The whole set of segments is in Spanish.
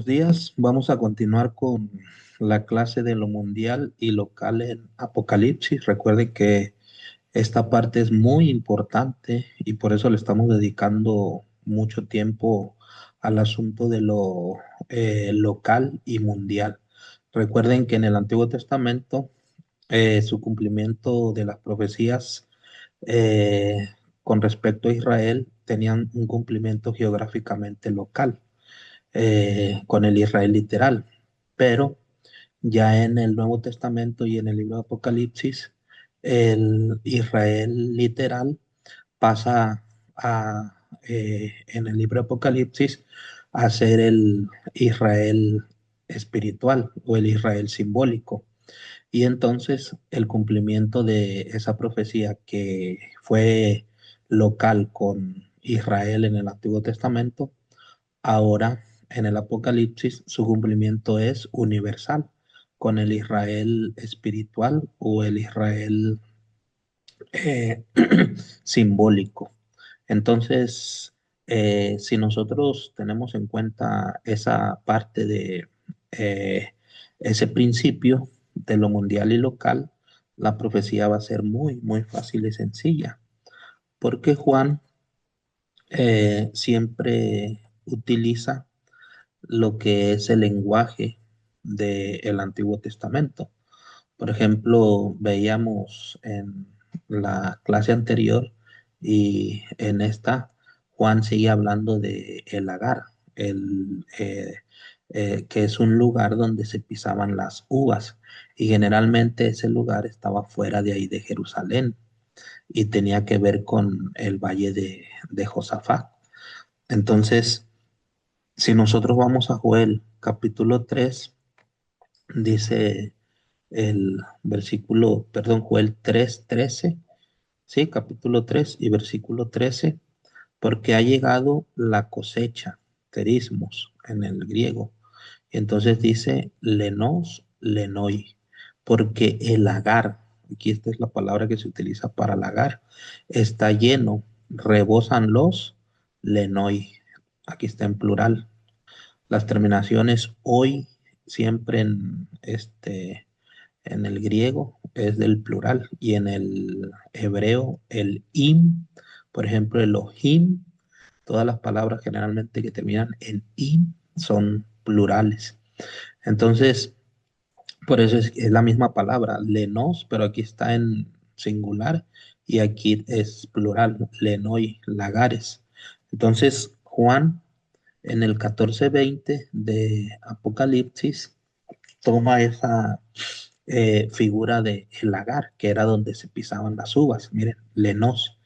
días. Vamos a continuar con la clase de lo mundial y local en Apocalipsis. Recuerden que esta parte es muy importante y por eso le estamos dedicando mucho tiempo al asunto de lo local y mundial. Recuerden que en el Antiguo Testamento su cumplimiento de las profecías eh, con respecto a Israel tenían un cumplimiento geográficamente local con el Israel literal. Pero ya en el Nuevo Testamento y en el libro de Apocalipsis, el Israel literal pasa en el libro de Apocalipsis a ser el Israel espiritual o el Israel simbólico. Y entonces el cumplimiento de esa profecía que fue local con Israel en el Antiguo Testamento, ahora, en el Apocalipsis, su cumplimiento es universal, con el Israel espiritual o el Israel eh, simbólico. Entonces, si nosotros tenemos en cuenta esa parte de eh, ese principio de lo mundial y local, la profecía va a ser muy, muy fácil y sencilla, porque Juan siempre utiliza lo que es el lenguaje del Antiguo Testamento. Por ejemplo, veíamos en la clase anterior y en esta, Juan sigue hablando de el lagar, que es un lugar donde se pisaban las uvas y generalmente ese lugar estaba fuera de ahí de Jerusalén y tenía que ver con el valle de Josafat. Entonces, si nosotros vamos a Joel capítulo 3, dice el versículo, perdón, Joel 3:13, sí, capítulo 3 y versículo 13, porque ha llegado la cosecha, terismos en el griego. Y entonces dice lenos, lenoi, porque el lagar, aquí esta es la palabra que se utiliza para lagar, está lleno, rebosan los lenoi, aquí está en plural. Las terminaciones hoy, siempre en el griego es del plural y en el hebreo el im, por ejemplo, el ohim, todas las palabras generalmente que terminan en im son plurales. Entonces, por eso es la misma palabra, lenos, pero aquí está en singular y aquí es plural, lenoi, lagares. Entonces, Juan en el 14:20 de Apocalipsis toma esa figura de el lagar, que era donde se pisaban las uvas. Miren, lenos,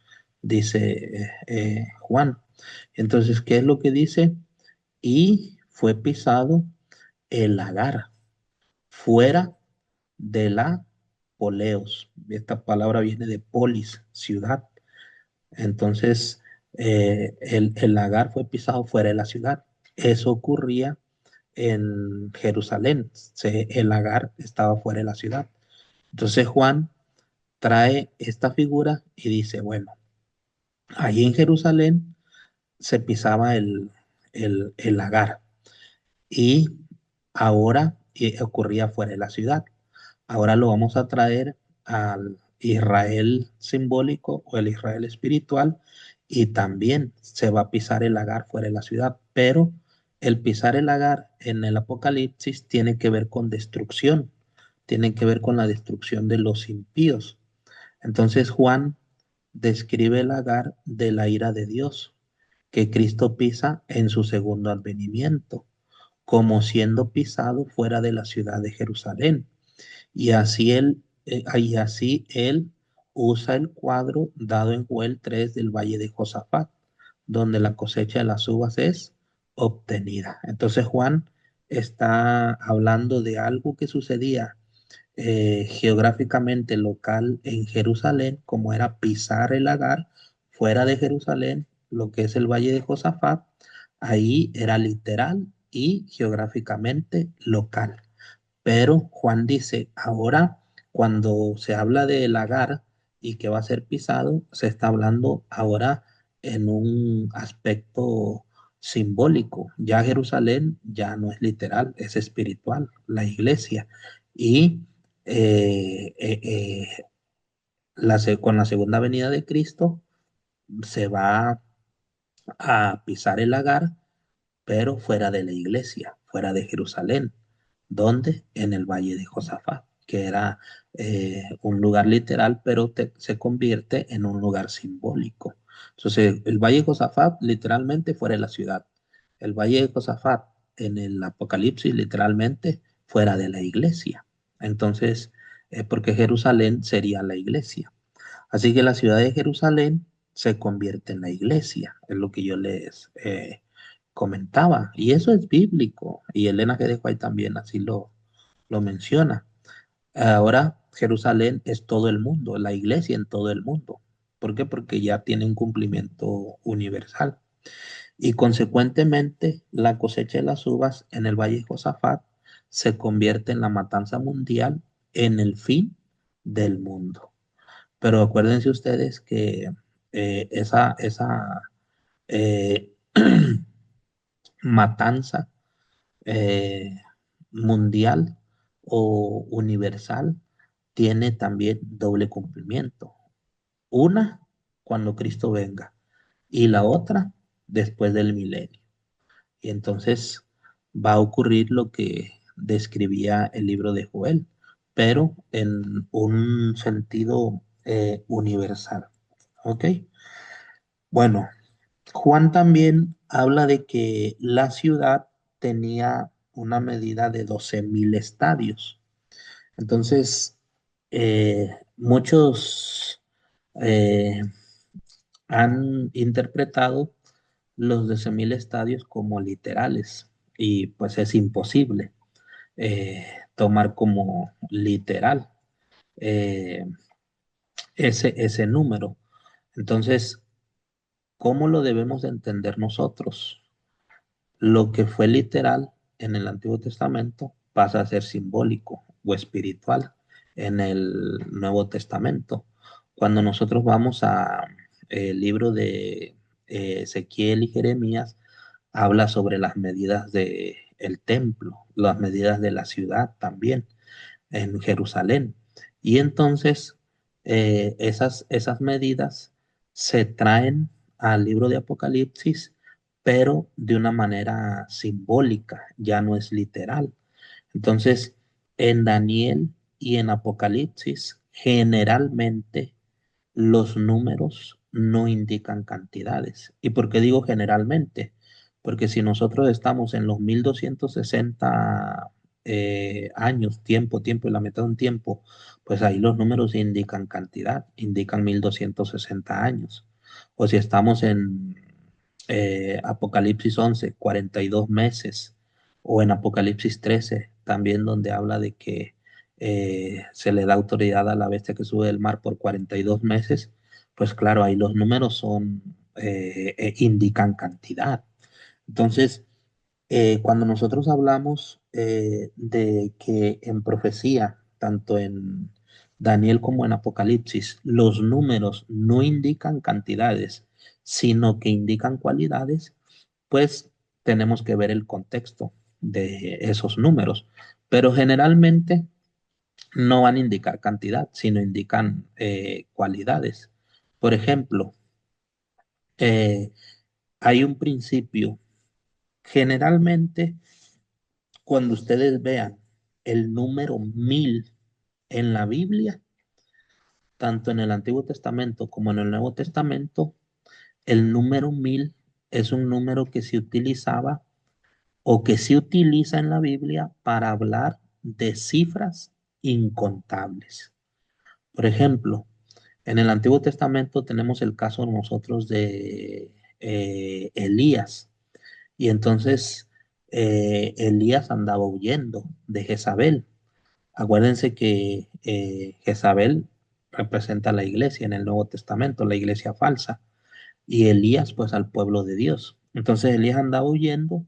dice Juan. Entonces, ¿qué es lo que dice? Y fue pisado el lagar fuera de la poleos. Esta palabra viene de polis, ciudad. Entonces, el lagar fue pisado fuera de la ciudad. Eso ocurría en Jerusalén. El lagar estaba fuera de la ciudad. Entonces Juan trae esta figura y dice, bueno, allí en Jerusalén se pisaba el lagar y ahora ocurría fuera de la ciudad. Ahora lo vamos a traer al Israel simbólico o el Israel espiritual y también se va a pisar el lagar fuera de la ciudad, pero el pisar el lagar en el Apocalipsis tiene que ver con destrucción, tiene que ver con la destrucción de los impíos. Entonces Juan describe el lagar de la ira de Dios que Cristo pisa en su segundo advenimiento, como siendo pisado fuera de la ciudad de Jerusalén. Y así él usa el cuadro dado en Joel 3 del Valle de Josafat, donde la cosecha de las uvas es obtenida. Entonces Juan está hablando de algo que sucedía geográficamente local en Jerusalén, como era pisar el lagar fuera de Jerusalén, lo que es el Valle de Josafat, ahí era literal y geográficamente local. Pero Juan dice, ahora cuando se habla de lagar y que va a ser pisado, se está hablando ahora en un aspecto simbólico. Ya Jerusalén ya no es literal, es espiritual, la iglesia. Y con la segunda venida de Cristo se va a pisar el lagar, pero fuera de la iglesia, fuera de Jerusalén. ¿Dónde? En el Valle de Josafat, que era un lugar literal, pero se convierte en un lugar simbólico. Entonces, el Valle de Josafat literalmente fuera de la ciudad. El Valle de Josafat en el Apocalipsis literalmente fuera de la iglesia. Entonces, porque Jerusalén sería la iglesia. Así que la ciudad de Jerusalén se convierte en la iglesia, es lo que yo les comentaba. Y eso es bíblico. Y Elena G. de White también así lo menciona. Ahora Jerusalén es todo el mundo, la iglesia en todo el mundo. ¿Por qué? Porque ya tiene un cumplimiento universal. Y consecuentemente, la cosecha de las uvas en el Valle de Josafat se convierte en la matanza mundial en el fin del mundo. Pero acuérdense ustedes que esa eh, matanza eh, mundial o universal tiene también doble cumplimiento. Una, cuando Cristo venga, y la otra, después del milenio. Y entonces va a ocurrir lo que describía el libro de Joel, pero en un sentido universal. ¿Ok? Bueno, Juan también habla de que la ciudad tenía una medida de 12.000 estadios. Entonces, muchos eh, han interpretado los 12.000 estadios como literales y pues es imposible tomar como literal eh, ese número. Entonces, ¿cómo lo debemos de entender nosotros? Lo que fue literal en el Antiguo Testamento pasa a ser simbólico o espiritual en el Nuevo Testamento. Cuando nosotros vamos a el libro de Ezequiel y Jeremías, habla sobre las medidas de el templo, las medidas de la ciudad también en Jerusalén. Y entonces esas medidas se traen al libro de Apocalipsis, pero de una manera simbólica, ya no es literal. Entonces, en Daniel y en Apocalipsis, generalmente los números no indican cantidades. ¿Y por qué digo generalmente? Porque si nosotros estamos en los 1260 años, tiempo y la mitad de un tiempo, pues ahí los números indican cantidad, indican 1260 años. O si estamos en Apocalipsis 11 42 meses, o en Apocalipsis 13 también donde habla de que se le da autoridad a la bestia que sube del mar por 42 meses, pues claro, ahí los números indican cantidad. Entonces, cuando nosotros hablamos de que en profecía, tanto en Daniel como en Apocalipsis, los números no indican cantidades, sino que indican cualidades, pues tenemos que ver el contexto de esos números. Pero generalmente no van a indicar cantidad, sino indican cualidades. Por ejemplo, eh, hay un principio. Generalmente, cuando ustedes vean el número 1000 en la Biblia, tanto en el Antiguo Testamento como en el Nuevo Testamento, el número 1000 es un número que se utilizaba o que se utiliza en la Biblia para hablar de cifras incontables. Por ejemplo, en el Antiguo Testamento tenemos el caso nosotros de Elías. Y entonces Elías andaba huyendo de Jezabel. Acuérdense que Jezabel representa a la iglesia en el Nuevo Testamento, la iglesia falsa, y Elías pues al pueblo de Dios. Entonces Elías andaba huyendo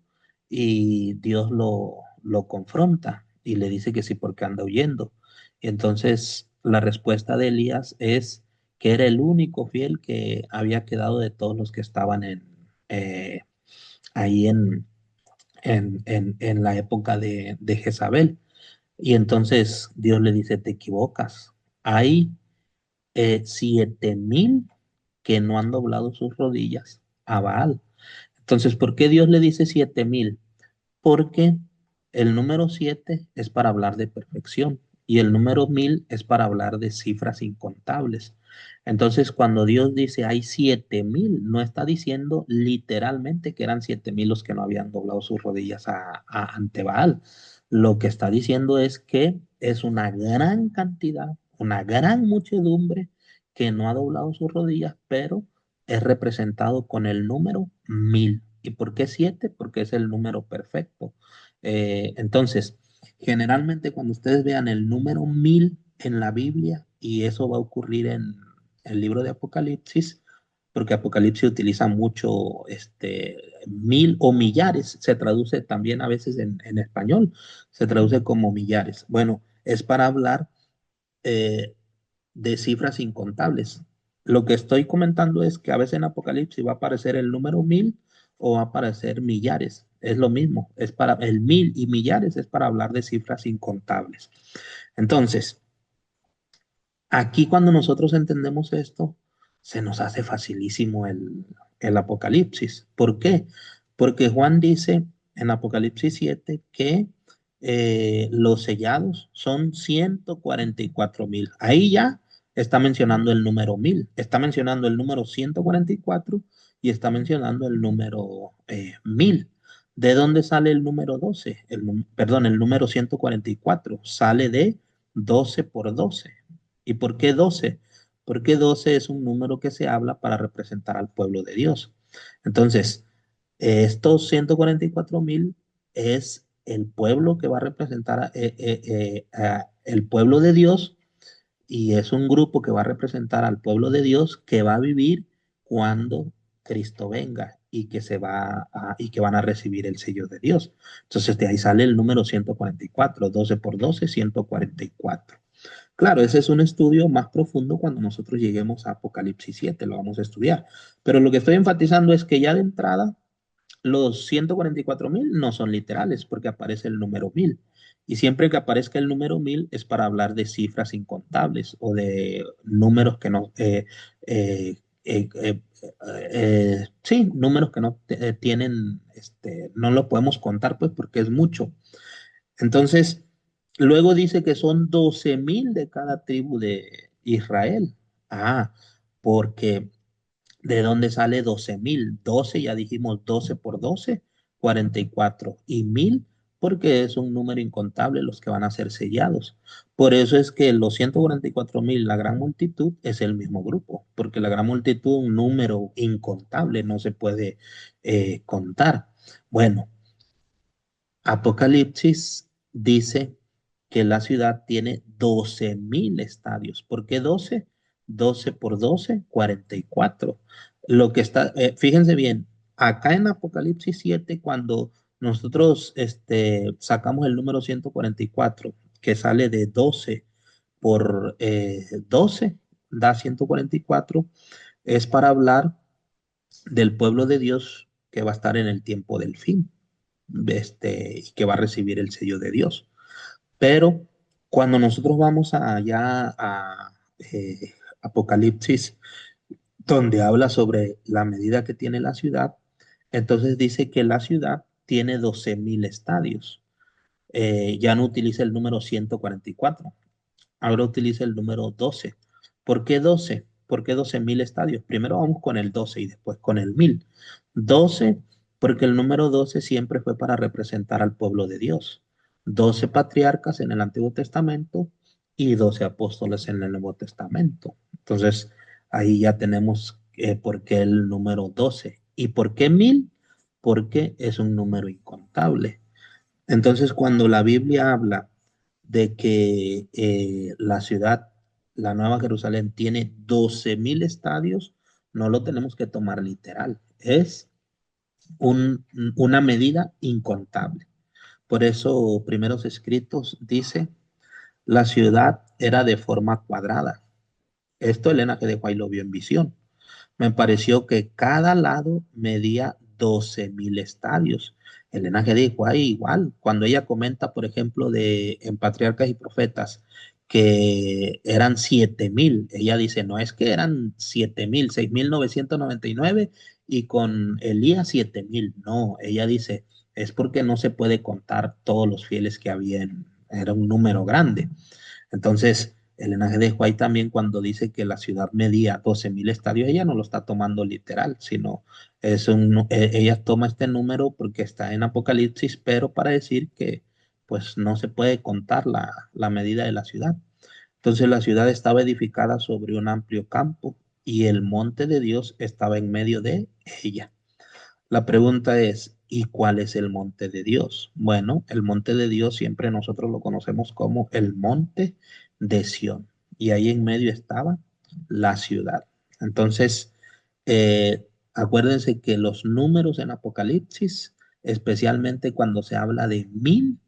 y Dios lo confronta y le dice que sí porque anda huyendo. Y entonces la respuesta de Elías es que era el único fiel que había quedado de todos los que estaban eh, ahí en la época de Jezabel. Y entonces Dios le dice, te equivocas. Hay 7,000 que no han doblado sus rodillas a Baal. Entonces, ¿por qué Dios le dice 7,000? Porque el número 7 es para hablar de perfección y el número 1,000 es para hablar de cifras incontables. Entonces, cuando Dios dice hay 7,000, no está diciendo literalmente que eran 7,000 los que no habían doblado sus rodillas ante Baal. Lo que está diciendo es que es una gran cantidad, una gran muchedumbre que no ha doblado sus rodillas, pero es representado con el número 1,000. ¿Y por qué 7? Porque es el número perfecto. Entonces, generalmente cuando ustedes vean el número 1,000 en la Biblia, y eso va a ocurrir en el libro de Apocalipsis, porque Apocalipsis utiliza mucho 1,000 o millares, se traduce también a veces en español, se traduce como millares. Bueno, es para hablar eh, de cifras incontables. Lo que estoy comentando es que a veces en Apocalipsis va a aparecer el número 1,000 o va a aparecer millares. Es lo mismo, es para el 1,000 y millares es para hablar de cifras incontables. Entonces, aquí cuando nosotros entendemos esto, se nos hace facilísimo el Apocalipsis. ¿Por qué? Porque Juan dice en Apocalipsis 7 que los sellados son 144,000. Ahí ya está mencionando el número 1,000, está mencionando el número 144 y está mencionando el número 1,000. ¿De dónde sale el número 12? Perdón, el número 144 sale de 12 por 12. ¿Y por qué 12? Porque 12 es un número que se habla para representar al pueblo de Dios. Entonces, estos 144,000 es el pueblo que va a representar a el pueblo de Dios, y es un grupo que va a representar al pueblo de Dios que va a vivir cuando Cristo venga y y que van a recibir el sello de Dios. Entonces de ahí sale el número 144, 12 por 12, 144. Claro, ese es un estudio más profundo cuando nosotros lleguemos a Apocalipsis 7, lo vamos a estudiar. Pero lo que estoy enfatizando es que ya de entrada los 144,000 no son literales porque aparece el número 1,000. Y siempre que aparezca el número 1,000 es para hablar de cifras incontables o de números que no, sí, números que no tienen, no lo podemos contar pues porque es mucho. Entonces, luego dice que son 12,000 de cada tribu de Israel. Ah, porque ¿de dónde sale 12,000? 12, ya dijimos 12 por 12, 44. Y 1,000, porque es un número incontable los que van a ser sellados. Por eso es que los 144,000, la gran multitud, es el mismo grupo, porque la gran multitud, un número incontable, no se puede contar. Bueno, Apocalipsis dice que la ciudad tiene 12,000 estadios. ¿Por qué 12? 12 por 12, 44. Lo que está, fíjense bien, acá en Apocalipsis 7, cuando nosotros sacamos el número 144, que sale de 12 por 12, da 144, es para hablar del pueblo de Dios que va a estar en el tiempo del fin, y que va a recibir el sello de Dios. Pero cuando nosotros vamos allá a Apocalipsis, donde habla sobre la medida que tiene la ciudad, entonces dice que la ciudad tiene 12,000 estadios. Ya no utiliza el número 144, ahora utiliza el número 12. ¿Por qué 12? ¿Por qué 12,000 estadios? Primero vamos con el 12 y después con el 1,000. 12, porque el número 12 siempre fue para representar al pueblo de Dios. 12 patriarcas en el Antiguo Testamento y 12 apóstoles en el Nuevo Testamento. Entonces, ahí ya tenemos por qué el número 12. ¿Y por qué 1,000? Porque es un número incontable. Entonces, cuando la Biblia habla de que la ciudad, la Nueva Jerusalén, tiene 12,000 estadios, no lo tenemos que tomar literal. Es una medida incontable. Por eso, Primeros Escritos dice, la ciudad era de forma cuadrada. Esto Elena que dejó ahí lo vio en visión. Me pareció que cada lado medía 12.000 estadios. Elena G. de White igual, cuando ella comenta, por ejemplo, en Patriarcas y Profetas, que eran 7.000, ella dice, no es que eran 7.000, 6.999 y con Elías 7.000, no, ella dice, es porque no se puede contar todos los fieles que habían, era un número grande. Entonces, Elena G. de White también cuando dice que la ciudad medía 12.000 estadios, ella no lo está tomando literal, sino ella toma este número porque está en Apocalipsis, pero para decir que pues no se puede contar la medida de la ciudad. Entonces la ciudad estaba edificada sobre un amplio campo y el monte de Dios estaba en medio de ella. La pregunta es, ¿y cuál es el monte de Dios? Bueno, el monte de Dios siempre nosotros lo conocemos como el monte de Sión. Y ahí en medio estaba la ciudad. Entonces, acuérdense que los números en Apocalipsis, especialmente cuando se habla de 1.000,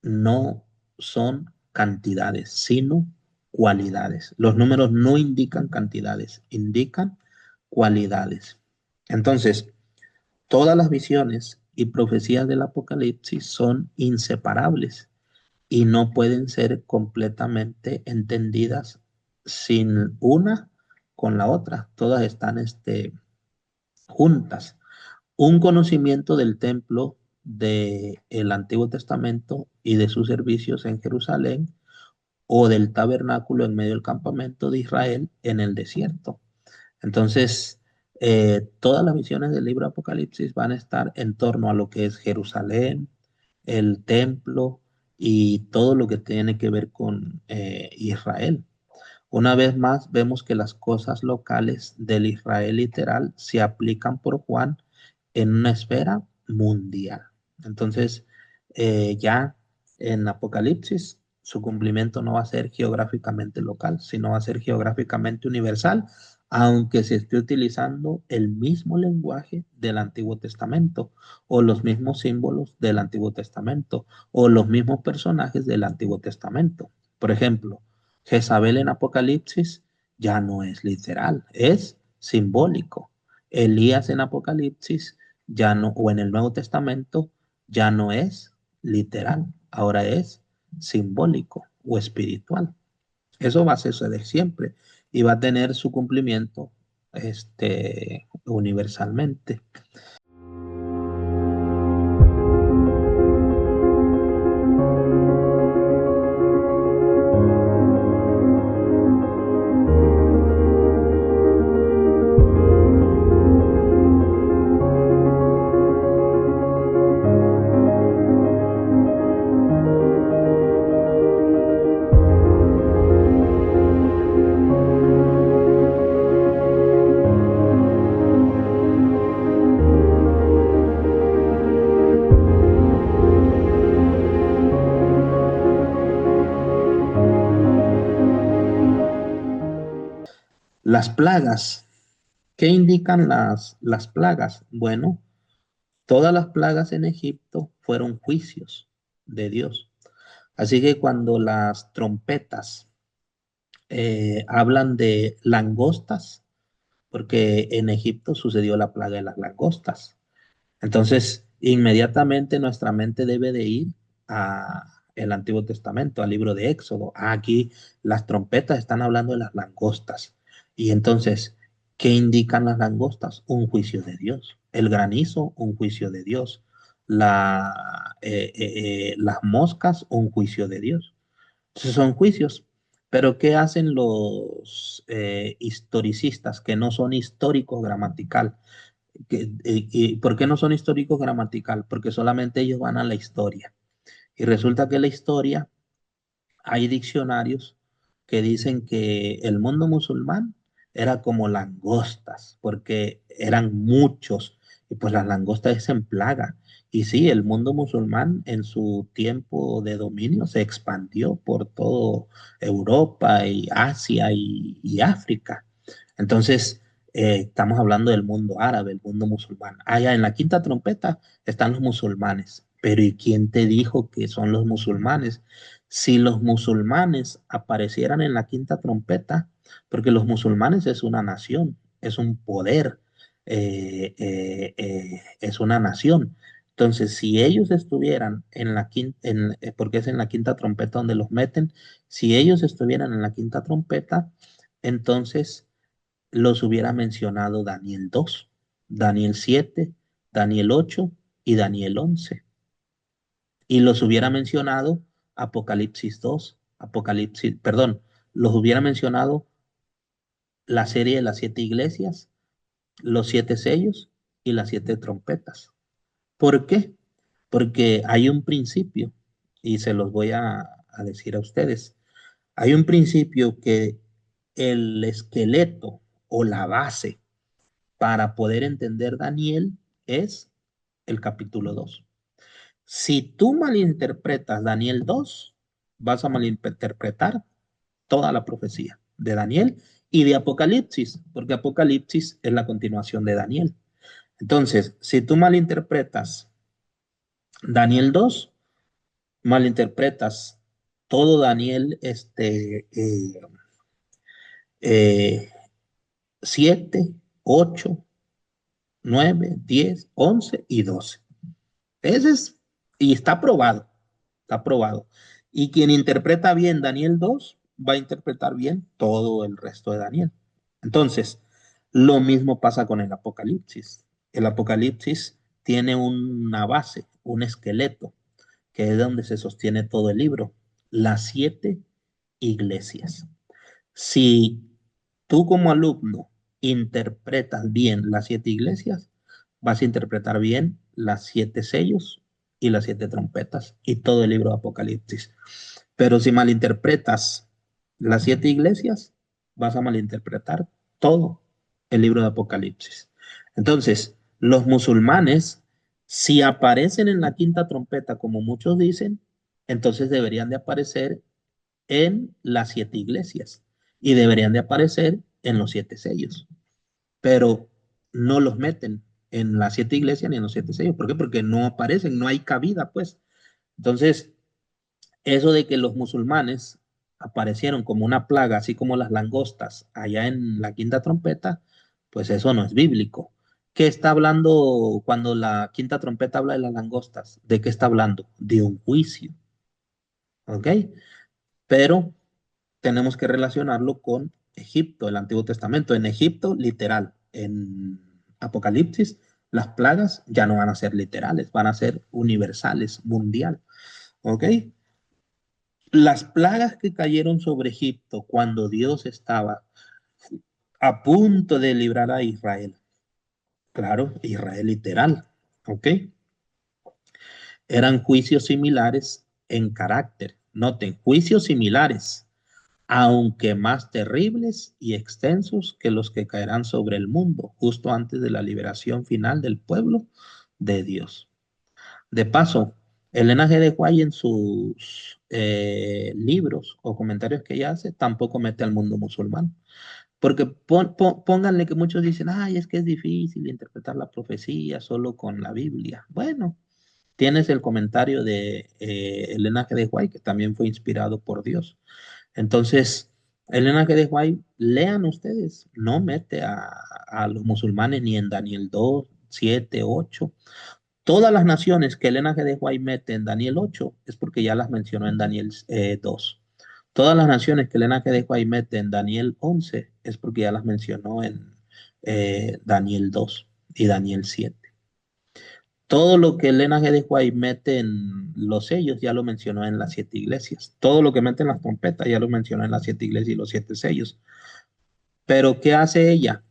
no son cantidades, sino cualidades. Los números no indican cantidades, indican cualidades. Entonces, todas las visiones y profecías del Apocalipsis son inseparables y no pueden ser completamente entendidas sin una con la otra. Todas están juntas. Un conocimiento del templo del Antiguo Testamento y de sus servicios en Jerusalén o del tabernáculo en medio del campamento de Israel en el desierto. Entonces, todas las visiones del libro Apocalipsis van a estar en torno a lo que es Jerusalén, el templo y todo lo que tiene que ver con Israel. Una vez más, vemos que las cosas locales del Israel literal se aplican por Juan en una esfera mundial. Entonces, ya en Apocalipsis, su cumplimiento no va a ser geográficamente local, sino va a ser geográficamente universal, aunque se esté utilizando el mismo lenguaje del Antiguo Testamento o los mismos símbolos del Antiguo Testamento o los mismos personajes del Antiguo Testamento. Por ejemplo, Jezabel en Apocalipsis ya no es literal, es simbólico. Elías en Apocalipsis ya no, o en el Nuevo Testamento ya no es literal, ahora es simbólico o espiritual. Eso va a suceder siempre y va a tener su cumplimiento universalmente. Las plagas, ¿qué indican las plagas? Bueno, todas las plagas en Egipto fueron juicios de Dios. Así que cuando las trompetas hablan de langostas, porque en Egipto sucedió la plaga de las langostas. Entonces, inmediatamente nuestra mente debe de ir a el Antiguo Testamento, al libro de Éxodo. Aquí las trompetas están hablando de las langostas. Y entonces, ¿qué indican las langostas? Un juicio de Dios. El granizo, un juicio de Dios. Las moscas, un juicio de Dios. Entonces son juicios. Pero ¿qué hacen los historicistas que no son históricos gramatical? ¿Por qué no son históricos gramatical? Porque solamente ellos van a la historia. Y resulta que la historia, hay diccionarios que dicen que el mundo musulmán era como langostas, porque eran muchos, y pues las langostas es en plaga. Y sí, el mundo musulmán en su tiempo de dominio se expandió por todo Europa y Asia y África. Entonces, estamos hablando del mundo árabe, el mundo musulmán. Allá en la quinta trompeta están los musulmanes. Pero ¿y quién te dijo que son los musulmanes? Si los musulmanes aparecieran en la quinta trompeta, porque los musulmanes es una nación, es un poder. es una nación. Entonces, si ellos estuvieran en la quinta, porque es en la quinta trompeta donde los meten, si ellos estuvieran en la quinta trompeta, entonces los hubiera mencionado Daniel 2, Daniel 7, Daniel 8 y Daniel 11. Y los hubiera mencionado Apocalipsis 2, Apocalipsis, perdón, los hubiera mencionado la serie de las siete iglesias, los siete sellos y las siete trompetas. ¿Por qué? Porque hay un principio, y se los voy a decir a ustedes. Hay un principio que el esqueleto o la base para poder entender Daniel es el capítulo 2. Si tú malinterpretas Daniel 2, vas a malinterpretar toda la profecía de Daniel y de Apocalipsis, porque Apocalipsis es la continuación de Daniel. Entonces, si tú malinterpretas Daniel 2, malinterpretas todo Daniel 7, 8, 9, 10, 11 y 12. Ese es, y está probado. Y quien interpreta bien Daniel 2 va a interpretar bien todo el resto de Daniel. Entonces, lo mismo pasa con el Apocalipsis. El Apocalipsis tiene una base, un esqueleto, que es donde se sostiene todo el libro, las siete iglesias. Si tú como alumno interpretas bien las siete iglesias, vas a interpretar bien las siete sellos y las siete trompetas y todo el libro de Apocalipsis. Pero si malinterpretas las siete iglesias, vas a malinterpretar todo el libro de Apocalipsis. Entonces, los musulmanes, si aparecen en la quinta trompeta, como muchos dicen, entonces deberían de aparecer en las siete iglesias y deberían de aparecer en los siete sellos, pero no los meten en las siete iglesias ni en los siete sellos. ¿Por qué? Porque no aparecen, no hay cabida, pues. Entonces, eso de que los musulmanes aparecieron como una plaga, así como las langostas allá en la quinta trompeta, pues eso no es bíblico. ¿Qué está hablando cuando la quinta trompeta habla de las langostas? ¿De qué está hablando? De un juicio, ¿ok? Pero tenemos que relacionarlo con Egipto, el Antiguo Testamento. En Egipto, literal. En Apocalipsis, las plagas ya no van a ser literales, van a ser universales, mundial. ¿Ok? Las plagas que cayeron sobre Egipto cuando Dios estaba a punto de librar a Israel. Claro, Israel literal. ¿Ok? Eran juicios similares en carácter. Noten, juicios similares, aunque más terribles y extensos que los que caerán sobre el mundo justo antes de la liberación final del pueblo de Dios. De paso, Elena G. de Guay en sus libros o comentarios que ella hace tampoco mete al mundo musulmán. Porque pónganle que muchos dicen, ay, es que es difícil interpretar la profecía solo con la Biblia. Bueno, tienes el comentario de Elena G. de Guay, que también fue inspirado por Dios. Entonces, Elena G. de White, lean ustedes, no mete a los musulmanes ni en Daniel 2, 7, 8. Todas las naciones que Elena G. de White mete en Daniel 8 es porque ya las mencionó en Daniel 2. Todas las naciones que Elena G. de White mete en Daniel 11 es porque ya las mencionó en Daniel 2 y Daniel 7. Todo lo que Elena G. de White mete en los sellos ya lo mencionó en las siete iglesias. Todo lo que mete en las trompetas ya lo mencionó en las siete iglesias y los siete sellos. Pero ¿qué hace ella?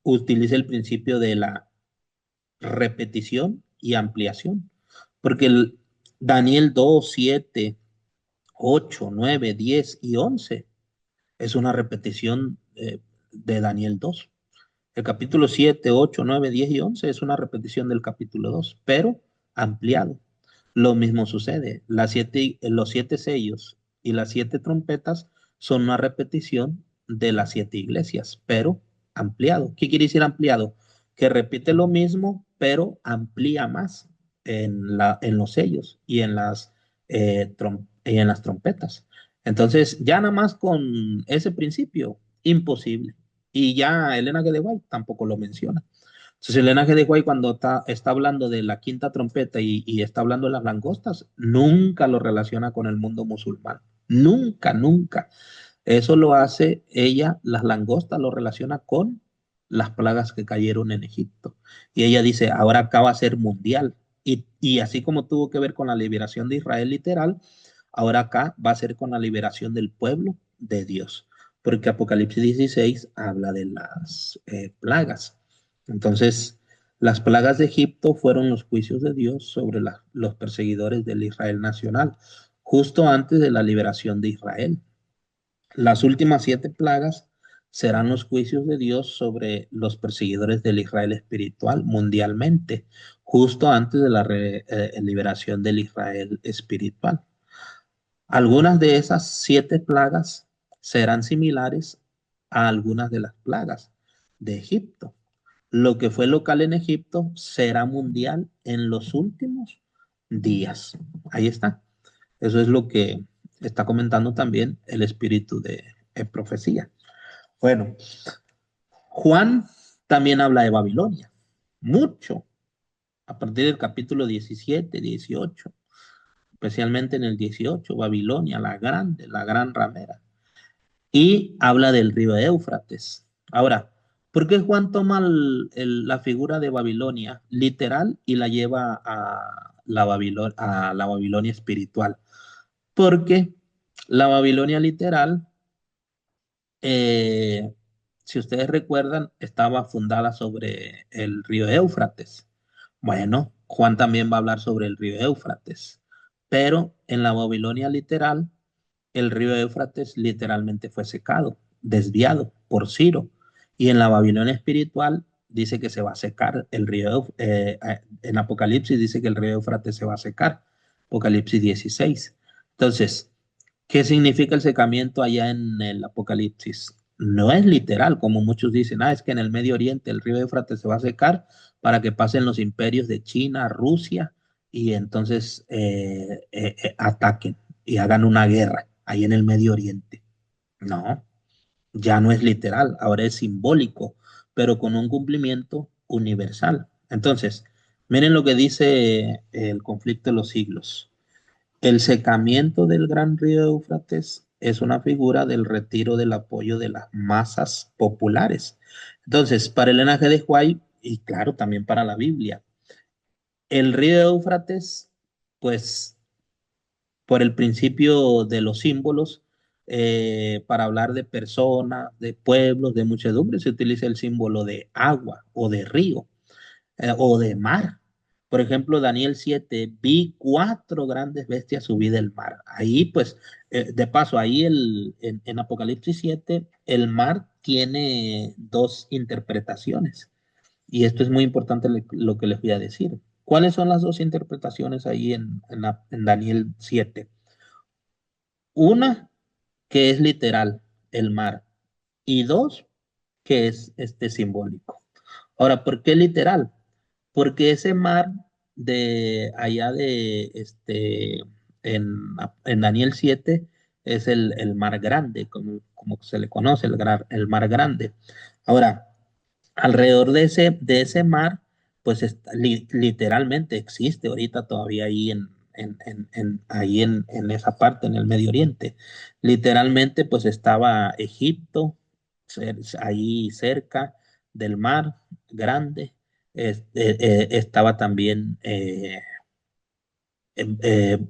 Utiliza el principio de la repetición y ampliación. Porque Daniel 2, 7, 8, 9, 10 y 11 es una repetición de Daniel 2. El capítulo 7, 8, 9, 10 y 11 es una repetición del capítulo 2, pero ampliado. Lo mismo sucede. Los siete sellos y las siete trompetas son una repetición de las siete iglesias, pero ampliado. ¿Qué quiere decir ampliado? Que repite lo mismo, pero amplía más en los sellos y en las trompetas. Entonces, ya nada más con ese principio, imposible. Y ya Elena G. de White tampoco lo menciona. Entonces, Elena G. de White, cuando está hablando de la quinta trompeta y está hablando de las langostas, nunca lo relaciona con el mundo musulmán. Nunca, nunca. Eso lo hace ella, las langostas lo relaciona con las plagas que cayeron en Egipto. Y ella dice, ahora acá va a ser mundial. Y así como tuvo que ver con la liberación de Israel literal, ahora acá va a ser con la liberación del pueblo de Dios. Porque Apocalipsis 16 habla de las plagas. Entonces, las plagas de Egipto fueron los juicios de Dios sobre los perseguidores del Israel nacional, justo antes de la liberación de Israel. Las últimas 7 plagas serán los juicios de Dios sobre los perseguidores del Israel espiritual mundialmente, justo antes de la liberación del Israel espiritual. Algunas de esas 7 plagas serán similares a algunas de las plagas de Egipto. Lo que fue local en Egipto será mundial en los últimos días. Ahí está. Eso es lo que está comentando también el espíritu de profecía. Bueno, Juan también habla de Babilonia, mucho, a partir del capítulo 17, 18, especialmente en el 18, Babilonia, la grande, la gran ramera. Y habla del río Éufrates. Ahora, ¿por qué Juan toma la figura de Babilonia literal y la lleva a la Babilonia espiritual? Porque la Babilonia literal, eh, si ustedes recuerdan, estaba fundada sobre el río Éufrates. Bueno, Juan también va a hablar sobre el río Éufrates, pero en la Babilonia literal, el río Éufrates literalmente fue secado, desviado por Ciro. Y en la Babilonia espiritual dice que se va a secar el río, en Apocalipsis dice que el río Éufrates se va a secar, Apocalipsis 16. Entonces, ¿qué significa el secamiento allá en el Apocalipsis? No es literal, como muchos dicen, es que en el Medio Oriente el río Éufrates se va a secar para que pasen los imperios de China, Rusia, y entonces ataquen y hagan una guerra ahí en el Medio Oriente. No, ya no es literal, ahora es simbólico, pero con un cumplimiento universal. Entonces, miren lo que dice el conflicto de los siglos. El secamiento del gran río Éufrates es una figura del retiro del apoyo de las masas populares. Entonces, para el linaje de Huay, y claro, también para la Biblia, el río Éufrates, pues por el principio de los símbolos, para hablar de personas, de pueblos, de muchedumbre, se utiliza el símbolo de agua o de río o de mar. Por ejemplo, Daniel 7, vi 4 grandes bestias subir del mar. Ahí, pues, de paso, ahí en Apocalipsis 7, el mar tiene 2 interpretaciones. Y esto es muy importante lo que les voy a decir. ¿Cuáles son las 2 interpretaciones ahí en Daniel 7? Una, que es literal, el mar. Y dos, que es simbólico. Ahora, ¿por qué literal? Porque ese mar de allá en, en Daniel 7 es el mar grande, como se le conoce, el mar grande. Ahora, alrededor de ese mar, pues literalmente existe ahorita todavía ahí ahí en esa parte, en el Medio Oriente. Literalmente, pues estaba Egipto, ahí cerca del mar grande. Estaba también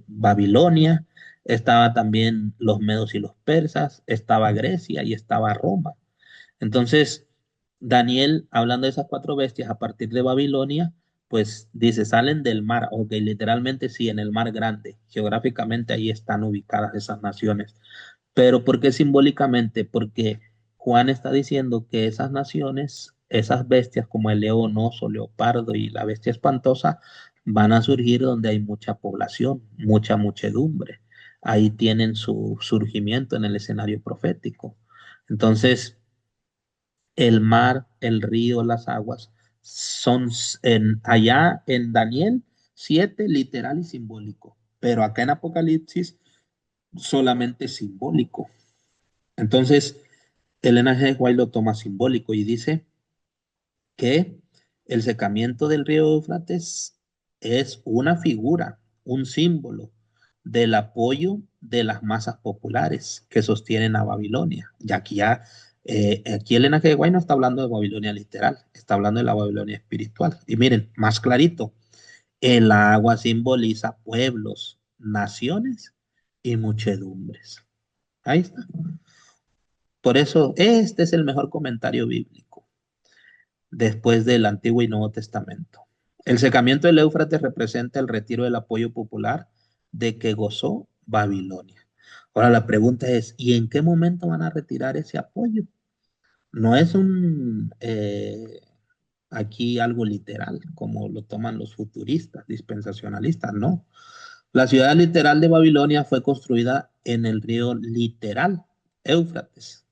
Babilonia, estaba también los medos y los persas, estaba Grecia y estaba Roma. Entonces, Daniel, hablando de esas 4 bestias a partir de Babilonia, pues dice, salen del mar, ok, literalmente sí, en el mar grande, geográficamente ahí están ubicadas esas naciones. Pero ¿por qué simbólicamente? Porque Juan está diciendo que esas naciones, esas bestias como el león, oso, leopardo y la bestia espantosa, van a surgir donde hay mucha población, mucha muchedumbre. Ahí tienen su surgimiento en el escenario profético. Entonces, el mar, el río, las aguas, son allá en Daniel 7 literal y simbólico, pero acá en Apocalipsis solamente simbólico. Entonces, Elena G. White lo toma simbólico y dice que El secamiento del río Éufrates es una figura, un símbolo del apoyo de las masas populares que sostienen a Babilonia. Y aquí el Enaje de Guay no está hablando de Babilonia literal, está hablando de la Babilonia espiritual. Y miren, más clarito, el agua simboliza pueblos, naciones y muchedumbres. Ahí está. Por eso, este es el mejor comentario bíblico después del Antiguo y Nuevo Testamento. El secamiento del Éufrates representa el retiro del apoyo popular de que gozó Babilonia. Ahora la pregunta es, ¿y en qué momento van a retirar ese apoyo? No es aquí algo literal, como lo toman los futuristas, dispensacionalistas, no. La ciudad literal de Babilonia fue construida en el río literal, Éufrates.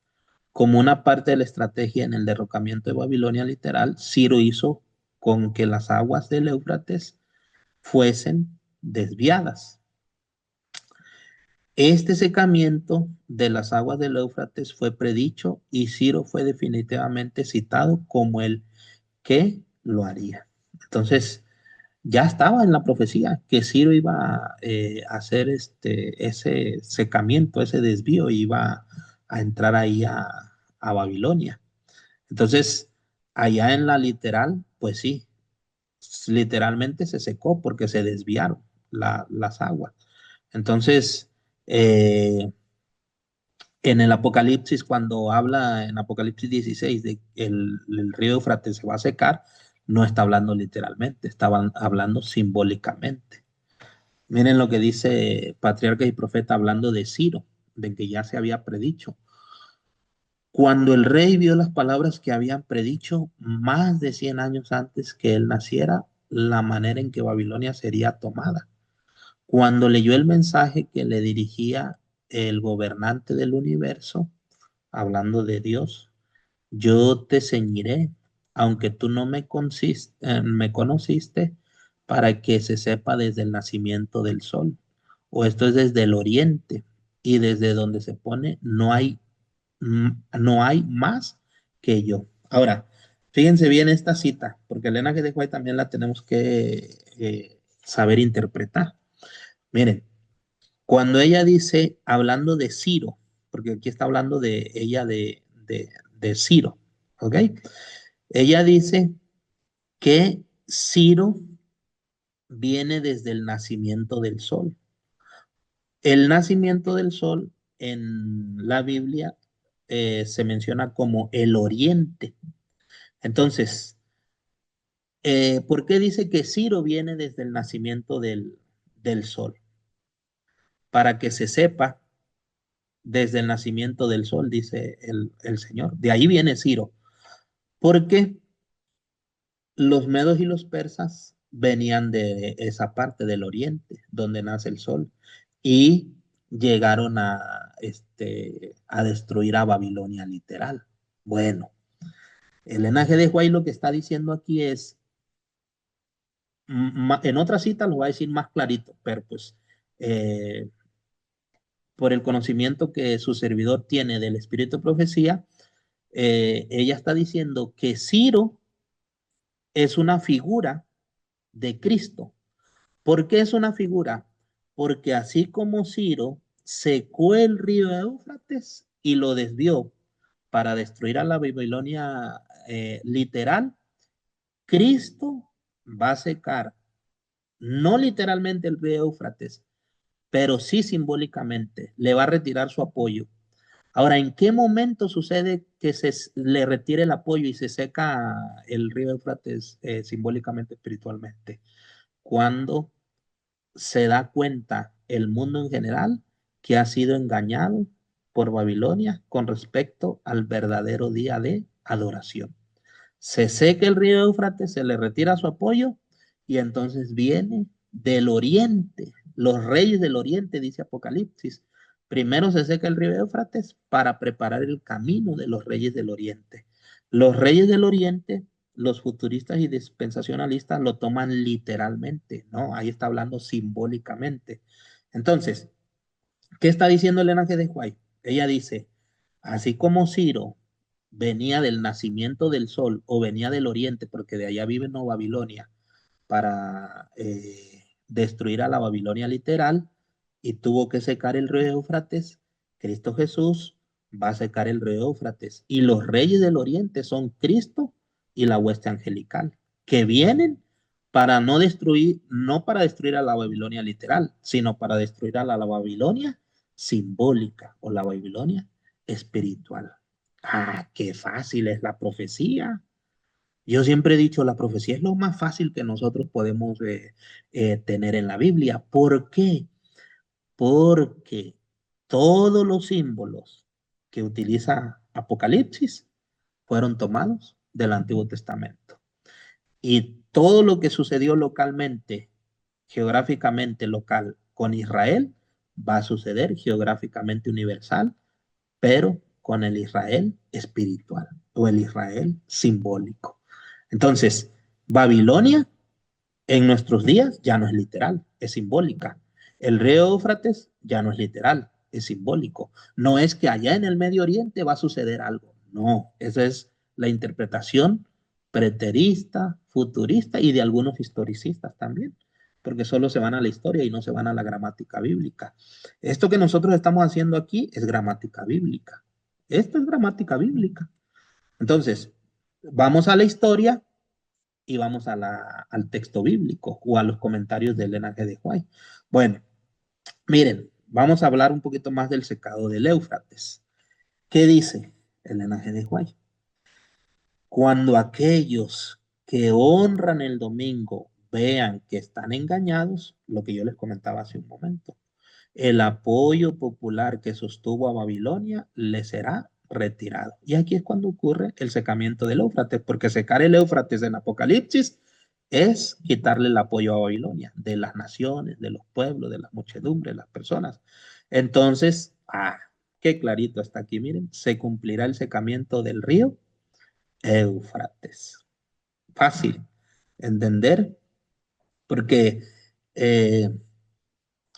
Como una parte de la estrategia en el derrocamiento de Babilonia literal, Ciro hizo con que las aguas del Éufrates fuesen desviadas. Este secamiento de las aguas del Éufrates fue predicho y Ciro fue definitivamente citado como el que lo haría. Entonces, ya estaba en la profecía que Ciro iba a hacer ese secamiento, ese desvío, iba a entrar ahí a Babilonia. Entonces, allá en la literal, pues sí, literalmente se secó porque se desviaron las aguas. Entonces, eh, en el Apocalipsis, cuando habla en Apocalipsis 16 de que el río Éufrates se va a secar, no está hablando literalmente, estaban hablando simbólicamente. Miren lo que dice Patriarca y Profeta hablando de Ciro, de que ya se había predicho. Cuando el rey vio las palabras que habían predicho más de 100 años antes que él naciera, la manera en que Babilonia sería tomada. Cuando leyó el mensaje que le dirigía el gobernante del universo, hablando de Dios, yo te ceñiré, aunque tú no me conociste, para que se sepa desde el nacimiento del sol. O esto es desde el oriente, y desde donde se pone no hay más que yo. Ahora, fíjense bien esta cita, porque Elena G. de White también la tenemos que saber interpretar. Miren, cuando ella dice, hablando de Ciro, porque aquí está hablando de ella de Ciro, ¿ok? Ella dice que Ciro viene desde el nacimiento del sol. El nacimiento del sol en la Biblia se menciona como el oriente. Entonces, ¿por qué dice que Ciro viene desde el nacimiento del sol? Para que se sepa desde el nacimiento del sol, dice el Señor. De ahí viene Ciro. Porque los medos y los persas venían de esa parte del oriente, donde nace el sol, y llegaron a destruir a Babilonia literal. Bueno, el linaje de Huay lo que está diciendo aquí es, en otra cita lo va a decir más clarito, pero pues eh, por el conocimiento que su servidor tiene del espíritu de profecía, ella está diciendo que Ciro es una figura de Cristo. ¿Por qué es una figura? Porque así como Ciro secó el río Éufrates y lo desvió para destruir a la Babilonia literal, Cristo va a secar, no literalmente el río Éufrates, pero sí simbólicamente, le va a retirar su apoyo. Ahora, ¿en qué momento sucede que se le retire el apoyo y se seca el río Éufrates simbólicamente, espiritualmente? Cuando se da cuenta el mundo en general que ha sido engañado por Babilonia con respecto al verdadero día de adoración. Se seca el río Éufrates, se le retira su apoyo y entonces viene del oriente, los reyes del oriente, dice Apocalipsis. Primero se seca el río Éufrates para preparar el camino de los reyes del oriente. Los reyes del oriente, los futuristas y dispensacionalistas lo toman literalmente, ¿no? Ahí está hablando simbólicamente. Entonces, ¿qué está diciendo el linaje de White? Ella dice, así como Ciro venía del nacimiento del sol o venía del oriente, porque de allá vive no Babilonia, para destruir a la Babilonia literal, y tuvo que secar el río Éufrates. Cristo Jesús va a secar el río Éufrates. Y los reyes del oriente son Cristo y la hueste angelical, que vienen para no destruir, no para destruir a la Babilonia literal, sino para destruir a la Babilonia simbólica o la Babilonia espiritual. Ah, qué fácil es la profecía. Yo siempre he dicho, la profecía es lo más fácil que nosotros podemos tener en la Biblia. ¿Por qué? Porque todos los símbolos que utiliza Apocalipsis fueron tomados del Antiguo Testamento. Y todo lo que sucedió localmente, geográficamente local con Israel, va a suceder geográficamente universal, pero con el Israel espiritual o el Israel simbólico. Entonces, Babilonia en nuestros días ya no es literal, es simbólica. El río Éufrates ya no es literal, es simbólico. No es que allá en el Medio Oriente va a suceder algo. No, esa es la interpretación preterista, futurista y de algunos historicistas también, porque solo se van a la historia y no se van a la gramática bíblica. Esto que nosotros estamos haciendo aquí es gramática bíblica. Esto es gramática bíblica. Entonces, vamos a la historia y vamos a al texto bíblico o a los comentarios del Elena G. de White. Bueno, miren, vamos a hablar un poquito más del secado del Éufrates. ¿Qué dice Elena G. de White? Cuando aquellos que honran el domingo vean que están engañados, lo que yo les comentaba hace un momento, el apoyo popular que sostuvo a Babilonia le será retirado. Y aquí es cuando ocurre el secamiento del Éufrates, porque secar el Éufrates en Apocalipsis es quitarle el apoyo a Babilonia, de las naciones, de los pueblos, de las muchedumbres, de las personas. Entonces, qué clarito está aquí, miren, se cumplirá el secamiento del río Éufrates. Fácil entender, porque eh,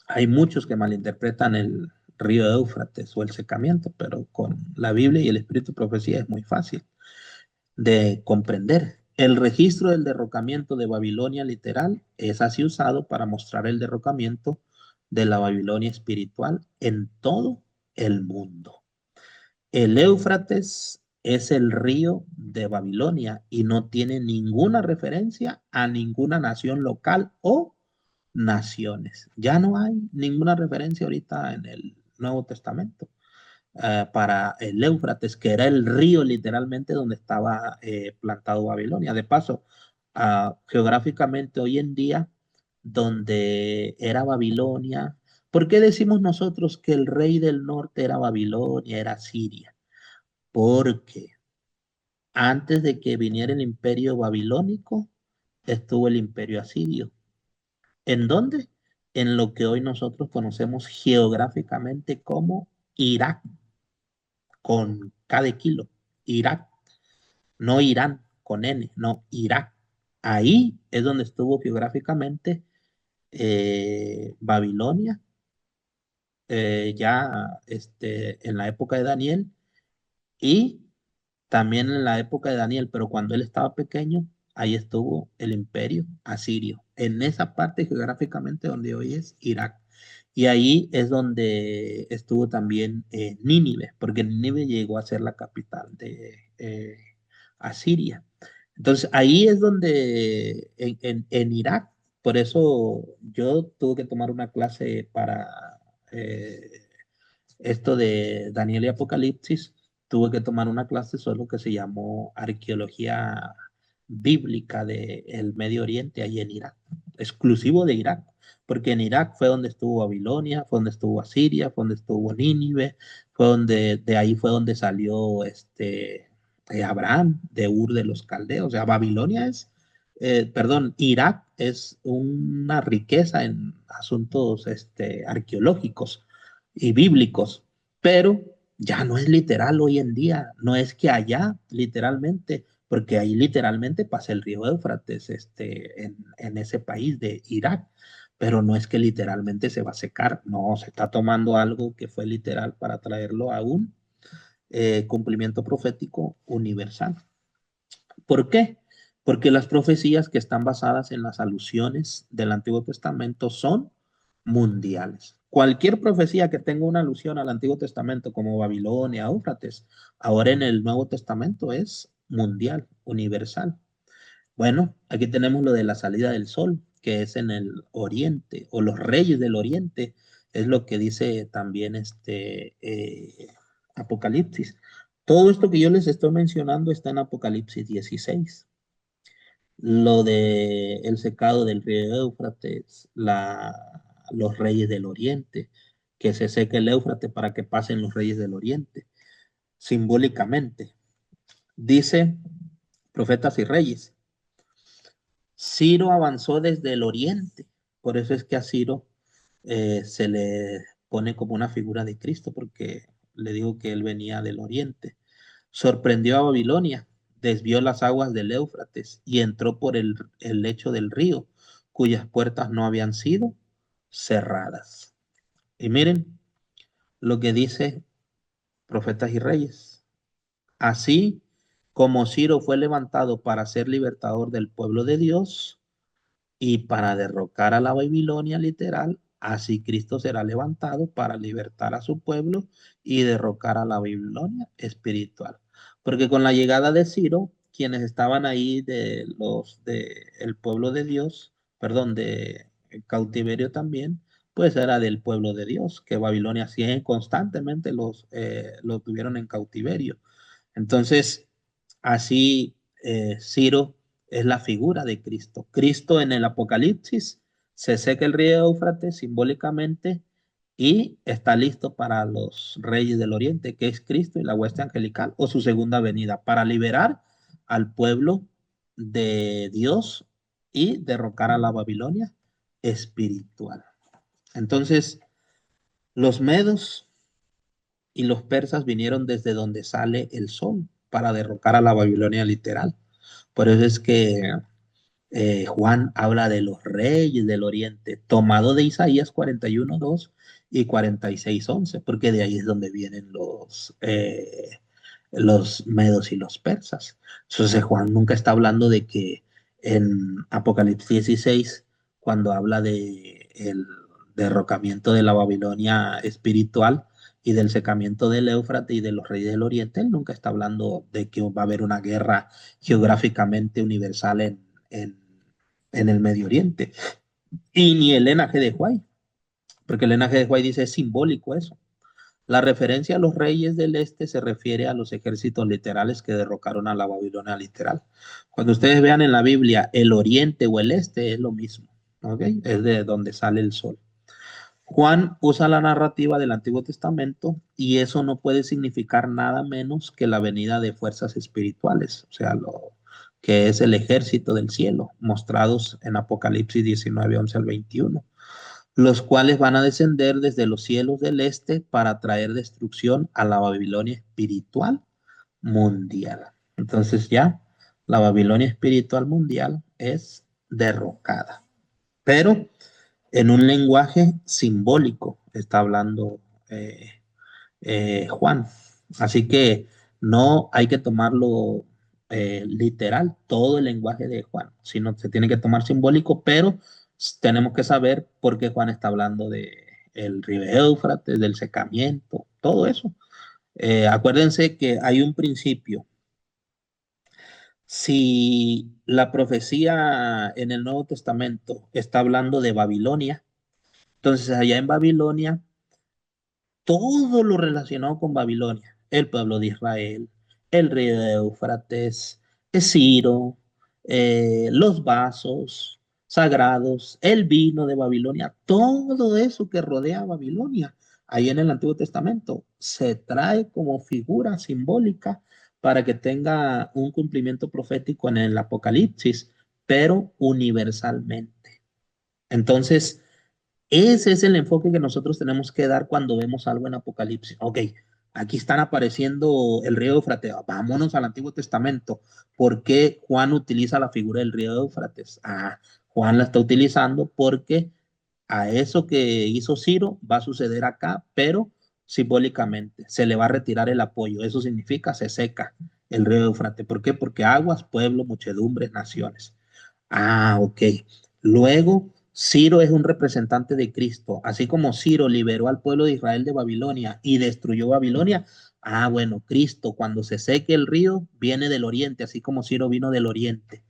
hay muchos que malinterpretan el río Éufrates o el secamiento, pero con la Biblia y el Espíritu de Profecía es muy fácil de comprender. El registro del derrocamiento de Babilonia literal es así usado para mostrar el derrocamiento de la Babilonia espiritual en todo el mundo. El Éufrates es el río de Babilonia y no tiene ninguna referencia a ninguna nación local o naciones. Ya no hay ninguna referencia ahorita en el Nuevo Testamento para el Éufrates, que era el río literalmente donde estaba plantado Babilonia. De paso, geográficamente hoy en día, donde era Babilonia, ¿por qué decimos nosotros que el rey del norte era Babilonia, era Siria? Porque antes de que viniera el imperio babilónico, estuvo el imperio asirio. ¿En dónde? En lo que hoy nosotros conocemos geográficamente como Irak, con K de kilo. Irak, no Irán, con N, no, Irak. Ahí es donde estuvo geográficamente Babilonia, ya en la época de Daniel y también en la época de Daniel, pero cuando él estaba pequeño, ahí estuvo el imperio asirio, en esa parte geográficamente donde hoy es Irak. Y ahí es donde estuvo también Nínive, porque Nínive llegó a ser la capital de Asiria. Entonces ahí es donde en Irak, por eso yo tuve que tomar una clase para eh, esto de Daniel y Apocalipsis, tuve que tomar una clase solo que se llamó Arqueología Bíblica del Medio Oriente, ahí en Irak, exclusivo de Irak, porque en Irak fue donde estuvo Babilonia, fue donde estuvo Asiria, fue donde estuvo Nínive, de ahí fue donde salió Abraham, de Ur de los Caldeos, o sea, Babilonia es, perdón, Irak es una riqueza en asuntos arqueológicos y bíblicos, pero ya no es literal hoy en día, no es que allá literalmente, porque ahí literalmente pasa el río Éufrates en ese país de Irak, pero no es que literalmente se va a secar, no, se está tomando algo que fue literal para traerlo aún cumplimiento profético universal. ¿Por qué? Porque las profecías que están basadas en las alusiones del Antiguo Testamento son mundiales. Cualquier profecía que tenga una alusión al Antiguo Testamento, como Babilonia, Éufrates, ahora en el Nuevo Testamento es mundial, universal. Bueno, aquí tenemos lo de la salida del sol, que es en el oriente, o los reyes del oriente, es lo que dice también Apocalipsis. Todo esto que yo les estoy mencionando está en Apocalipsis 16. Lo de el secado del río Éufrates, los reyes del oriente, que se seque el Éufrates para que pasen los reyes del oriente, simbólicamente. Dice profetas y reyes. Ciro avanzó desde el oriente, por eso es que a Ciro se le pone como una figura de Cristo, porque le digo que él venía del oriente. Sorprendió a Babilonia, desvió las aguas del Éufrates y entró por el lecho del río, cuyas puertas no habían sido cerradas. Y miren lo que dice Profetas y Reyes. Así como Ciro fue levantado para ser libertador del pueblo de Dios, y para derrocar a la Babilonia literal, así Cristo será levantado para libertar a su pueblo y derrocar a la Babilonia espiritual. Porque con la llegada de Ciro, quienes estaban ahí de los de el pueblo de Dios, perdón, de cautiverio también, pues era del pueblo de Dios, que Babilonia sí constantemente los tuvieron en cautiverio. Entonces, así Ciro es la figura de Cristo. Cristo en el Apocalipsis se seca el río Éufrates simbólicamente y está listo para los reyes del oriente, que es Cristo y la hueste angelical, o su segunda venida, para liberar al pueblo de Dios y derrocar a la Babilonia espiritual. Entonces, los medos y los persas vinieron desde donde sale el sol para derrocar a la Babilonia literal. Por eso es que Juan habla de los reyes del oriente, tomado de Isaías 41:2 y 46:11, porque de ahí es donde vienen los medos y los persas. Entonces Juan nunca está hablando de que en Apocalipsis 16, cuando habla de el derrocamiento de la Babilonia espiritual y del secamiento del Éufrates y de los reyes del oriente, él nunca está hablando de que va a haber una guerra geográficamente universal en, en el Medio Oriente. Y ni el linaje de Huay, porque el linaje de Huay dice es simbólico eso. La referencia a los reyes del este se refiere a los ejércitos literales que derrocaron a la Babilonia literal. Cuando ustedes vean en la Biblia el oriente o el este es lo mismo, ¿ok? Es de donde sale el sol. Juan usa la narrativa del Antiguo Testamento y eso no puede significar nada menos que la venida de fuerzas espirituales, o sea, lo que es el ejército del cielo, mostrados en Apocalipsis 19:11 al 21, los cuales van a descender desde los cielos del este para traer destrucción a la Babilonia espiritual mundial. Entonces ya la Babilonia espiritual mundial es derrocada. Pero en un lenguaje simbólico está hablando eh, Juan. Así que no hay que tomarlo literal, todo el lenguaje de Juan, sino se tiene que tomar simbólico, pero tenemos que saber por qué Juan está hablando de el río Éufrates, del secamiento, todo eso. Acuérdense que hay un principio. Si la profecía en el Nuevo Testamento está hablando de Babilonia, entonces allá en Babilonia, todo lo relacionado con Babilonia, el pueblo de Israel, el río de Éufrates, Ciro, los vasos sagrados, el vino de Babilonia, todo eso que rodea a Babilonia, ahí en el Antiguo Testamento, se trae como figura simbólica para que tenga un cumplimiento profético en el Apocalipsis, pero universalmente. Entonces, ese es el enfoque que nosotros tenemos que dar cuando vemos algo en Apocalipsis. Ok, aquí están apareciendo el río Éufrates. Vámonos al Antiguo Testamento. ¿Por qué Juan utiliza la figura del río Éufrates? Ah, Juan la está utilizando porque a eso que hizo Ciro va a suceder acá, pero simbólicamente. Se le va a retirar el apoyo. Eso significa se seca el río Éufrates. ¿Por qué? Porque aguas, pueblo, muchedumbres, naciones. Ah, ok. Luego, Ciro es un representante de Cristo. Así como Ciro liberó al pueblo de Israel de Babilonia y destruyó Babilonia. Ah, bueno, Cristo, cuando se seque el río, viene del oriente, así como Ciro vino del oriente.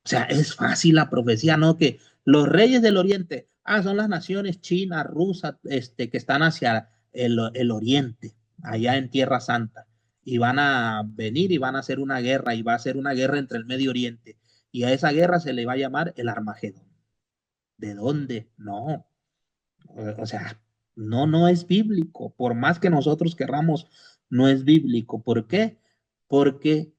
O sea, es fácil la profecía, ¿no? Que los reyes del oriente, son las naciones China, Rusia, que están hacia el oriente, allá en Tierra Santa, y van a venir y van a hacer una guerra, y va a ser una guerra entre el Medio Oriente, y a esa guerra se le va a llamar el Armagedón. ¿De dónde? No, o sea, no, no es bíblico, por más que nosotros querramos, no es bíblico. ¿Por qué? Porque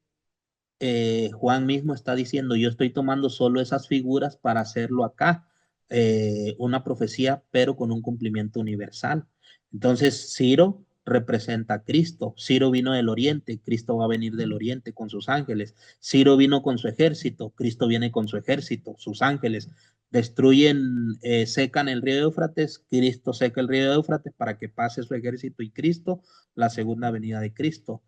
Juan mismo está diciendo, yo estoy tomando solo esas figuras para hacerlo acá, una profecía, pero con un cumplimiento universal. Entonces, Ciro representa a Cristo. Ciro vino del oriente, Cristo va a venir del oriente con sus ángeles. Ciro vino con su ejército, Cristo viene con su ejército, sus ángeles. Destruyen, secan el río Éufrates, Cristo seca el río Éufrates para que pase su ejército y Cristo, la segunda venida de Cristo.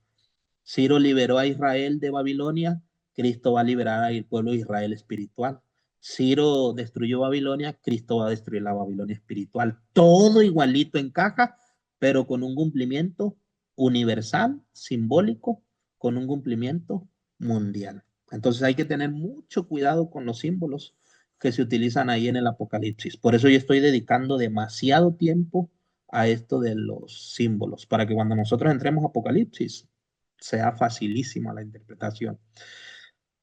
Ciro liberó a Israel de Babilonia, Cristo va a liberar al pueblo de Israel espiritual. Ciro destruyó Babilonia, Cristo va a destruir la Babilonia espiritual. Todo igualito encaja, pero con un cumplimiento universal, simbólico, con un cumplimiento mundial. Entonces hay que tener mucho cuidado con los símbolos que se utilizan ahí en el Apocalipsis. Por eso yo estoy dedicando demasiado tiempo a esto de los símbolos, para que cuando nosotros entremos a Apocalipsis, sea facilísima la interpretación.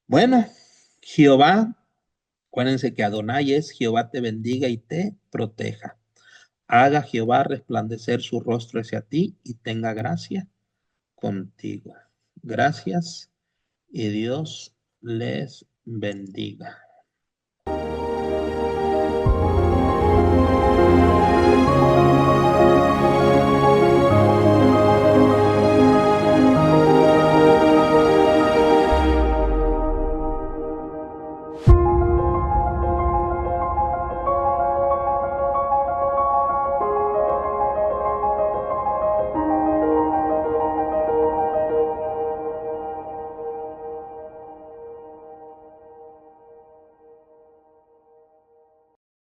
Bueno, Jehová, acuérdense que Adonai es Jehová te bendiga y te proteja. Haga Jehová resplandecer su rostro hacia ti y tenga gracia contigo. Gracias y Dios les bendiga.